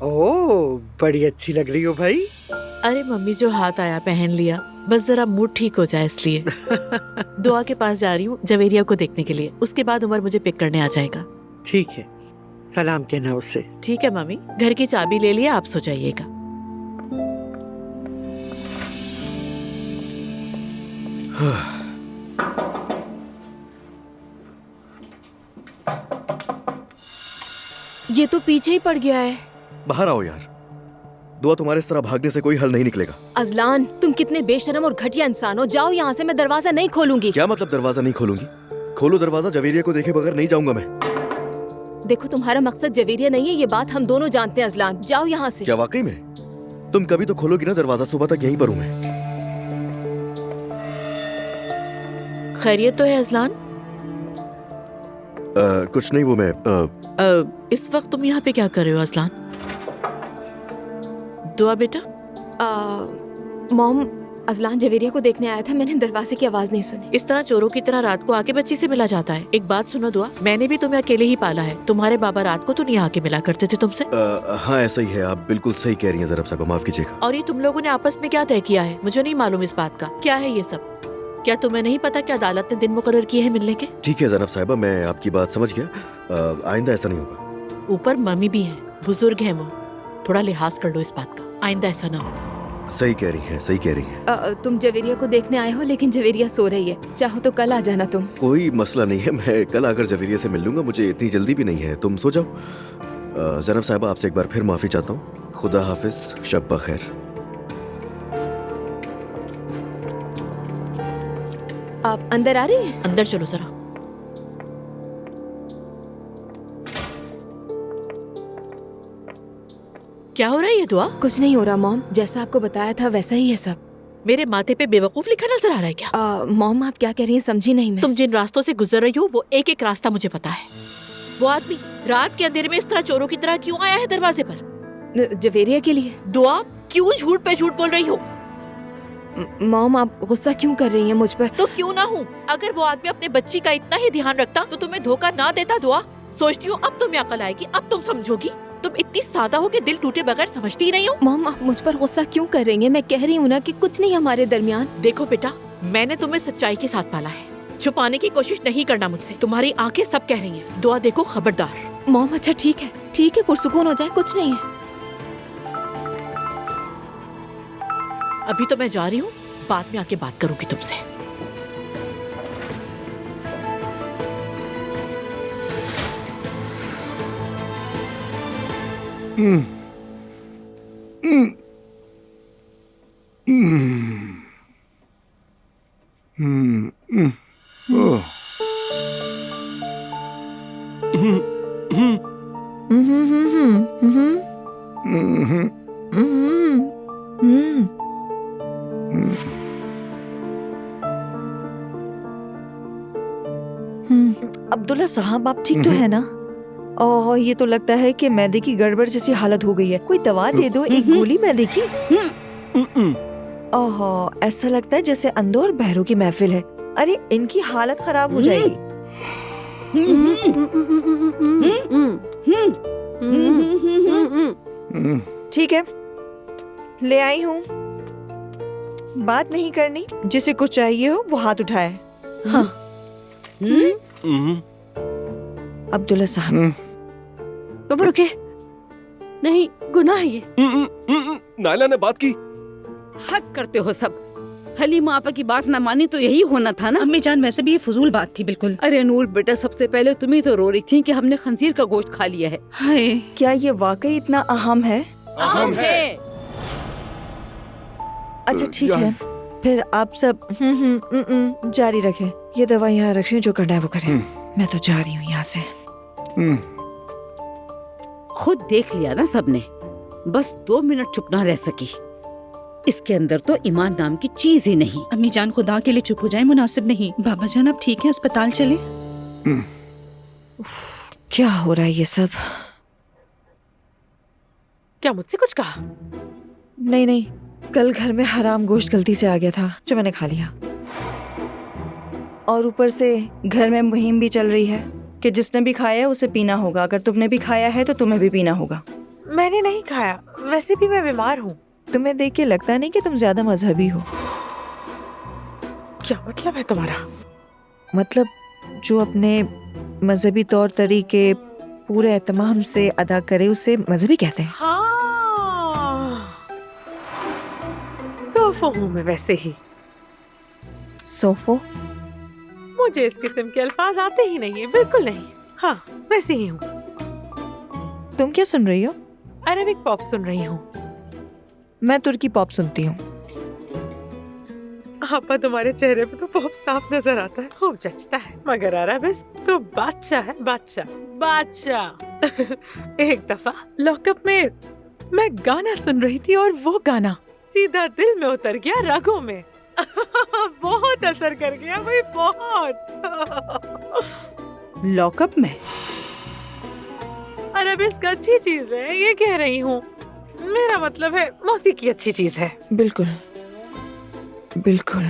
ओह, बड़ी अच्छी लग रही हो भाई। अरे मम्मी जो हाथ आया पहन लिया, बस जरा मूड ठीक हो जाए इसलिए। दुआ के पास जा रही हूँ जवेरिया को देखने के लिए, उसके बाद उमर मुझे पिक करने आ जाएगा। ठीक है, सलाम कहना उसे। ठीक है मम्मी, घर की चाबी ले लिया, आप सो जाइएगा। ये तो पीछे ही पड़ गया है। बाहर आओ यार। दुआ, तुम्हारे इस तरह भागने से कोई हल नहीं निकलेगा। अजलान, तुम कितने बेशरम और घटिया इंसान हो। जाओ यहाँ से, मैं दरवाजा नहीं खोलूंगी। क्या मतलब दरवाजा नहीं खोलूंगी? खोलो दरवाजा, जवेरिया को देखे बगैर नहीं जाऊंगा मैं। देखो, तुम्हारा मकसद जवेरिया नहीं है, ये बात हम दोनों जानते हैं। अजलान, जाओ यहाँ से। क्या वाकई में? तुम कभी तो खोलोगी ना दरवाजा, सुबह तक यहीं पर हूँ मैं। खैरियत तो है अजलान? कुछ नहीं, वो मैं इस वक्त तुम यहाँ पे क्या कर रहे हो अजलान? दुआ बेटा। मॉम, अजलान जवेरिया को देखने आया था, मैंने दरवाजे की आवाज नहीं सुनी। इस तरह चोरों की तरह रात को आके बच्ची से मिला जाता है? एक बात सुनो दुआ, मैंने भी तुम्हें अकेले ही पाला है। तुम्हारे बाबा रात को तो नहीं आके मिला करते थे तुमसे? हाँ ऐसा ही है, आप बिल्कुल सही कह रही हैं ज़रा साहबा, माफ कीजिएगा। और ये तुम लोगों ने आपस में क्या तय किया है? मुझे नहीं मालूम इस बात का। क्या है ये सब? क्या तुम्हें नहीं पता कि अदालत ने दिन मुकर्रर किए हैं मिलने के? ठीक है ज़नाब साहिबा, मैं आपकी बात समझ गया। आइंदा ऐसा नहीं होगा। ऊपर मम्मी भी है, बुजुर्ग है वो, थोड़ा लिहाज कर लो इस बात का, आइंदा ऐसा ना हो। सही कह रही हैं, सही कह रही हैं। तुम जवेरिया को देखने आए हो, लेकिन जवेरिया सो रही है। चाहो तो कल आ जाना तुम। कोई मसला नहीं है, मैं कल आकर जवेरिया से मिल लूंगा, मुझे इतनी जल्दी भी नहीं है। तुम सो जाओ। ज़नाब साहिबा, आपसे एक बार फिर माफी चाहता हूँ। खुदा हाफिज, शब बखैर। आप अंदर आ रही हैं? अंदर चलो जरा। क्या हो रहा है ये दुआ? कुछ नहीं हो रहा मॉम, जैसा आपको बताया था वैसा ही है सब। मेरे माथे पे बेवकूफ लिखा नजर आ रहा है क्या? मॉम, आप क्या कह रही हैं समझी नहीं मैं। तुम जिन रास्तों से गुजर रही हो वो एक एक रास्ता मुझे पता है। वो आदमी रात के अंधेरे में इस तरह चोरों की तरह क्यों आया है दरवाजे पर? जवेरिया के लिए। दुआ, क्यों झूठ पे झूठ बोल रही हो? मॉम, आप गुस्सा क्यों कर रही हैं मुझ पर? तो क्यों ना हूँ, अगर वो आदमी अपने बच्ची का इतना ही ध्यान रखता तो तुम्हें धोखा ना देता। दुआ, सोचती हूँ अब तुम्हें अकल आएगी, अब तुम समझोगी। तुम इतनी सादा हो कि दिल टूटे बगैर समझती ही नहीं हो। मॉम, आप मुझ पर गुस्सा क्यों कर रही हैं? मैं कह रही हूँ ना कि कुछ नहीं हमारे दरमियान। देखो बेटा, मैंने तुम्हें सच्चाई के साथ पाला है, छुपाने की कोशिश नहीं करना मुझसे। तुम्हारी आंखें सब कह रही हैं। दुआ देखो, खबरदार। मॉम, अच्छा ठीक है, पुरसुकून हो जाए, कुछ नहीं है। अभी तो मैं जा रही हूँ, बाद में आके बात करूंगी तुमसे। अब्दुल्ला साहब, आप ठीक तो है ना? ओह, ये तो लगता है कि मैदे की गड़बड़ जैसी हालत हो गई है। कोई दवा दे दो, एक गोली मैदे की। ओह, ऐसा लगता है जैसे अंधों और बहरों की महफिल है। अरे, इनकी हालत खराब हो जाएगी। ठीक है, ले आई हूँ। बात नहीं करनी, जिसे कुछ चाहिए हो वो हाथ उठाए। हाँ। अब्दुल्ला साहब, बाबा रुके, नहीं गुनाह है ये। नायला ने बात की। हक करते हो सब। हलीमा आपा की बात ना मानी तो यही होना था ना। अम्मी जान, वैसे भी ये फजूल बात थी बिल्कुल। अरे नूर बेटा, सबसे पहले तुम ही तो रो रही थी कि हमने खंजीर का गोश्त खा लिया है। हाय, क्या ये वाकई इतना अहम है? अहम है। अच्छा ठीक है, फिर आप सब जारी रखें। ये दवा यहाँ रख रही हूँ, जो करना है वो करें। मैं तो जा रही हूँ यहाँ से। खुद देख लिया ना सबने, बस 2 मिनट चुप ना रह सकी। इसके अंदर तो ईमान नाम की चीज ही नहीं। अम्मी जान, खुदा के लिए चुप हो जाए, मुनासिब नहीं। बाबा जान, आप ठीक हैं? अस्पताल चले? क्या हो रहा है ये सब? क्या मुझसे कुछ कहा? नहीं, कल घर में हराम गोश्त गलती से आ गया था, जो मैंने खा लिया। और ऊपर से घर में मुहिम भी चल रही है कि जिसने भी खाया है उसे पीना होगा। अगर तुमने भी खाया है तो तुम्हें भी पीना होगा। मैंने नहीं खाया, वैसे भी मैं बीमार हूँ। तुम्हें देख के लगता नहीं कि तुम ज्यादा मजहबी हो। क्या मतलब है तुम्हारा? मतलब जो अपने मजहबी तौर तरीके पूरे एहतमाम से अदा करे उसे मजहबी कहते हैं। हाँ, सोफो हूँ मैं वैसे ही। सोफो? मुझे इस किस्म के अल्फाज आते ही नहीं है, बिल्कुल नहीं। हाँ, वैसे ही हूँ। तुम क्या सुन रही हो? अरेबिक पॉप सुन रही हूँ। मैं तुर्की पॉप सुनती हूँ। आपा, तुम्हारे चेहरे पे तो पॉप साफ नजर आता है, खूब जचता है, मगर अरेबिक तो बादशाह है, बादशाह बादशाह। एक दफा लॉकअप में मैं गाना सुन रही थी और वो गाना सीधा दिल में उतर गया, रगों में। बहुत असर कर गया भाई, बहुत। लॉकअप में? अरेबिक अच्छी चीज है, ये कह रही हूँ। मेरा मतलब है मौसीकी अच्छी चीज है। बिल्कुल बिल्कुल।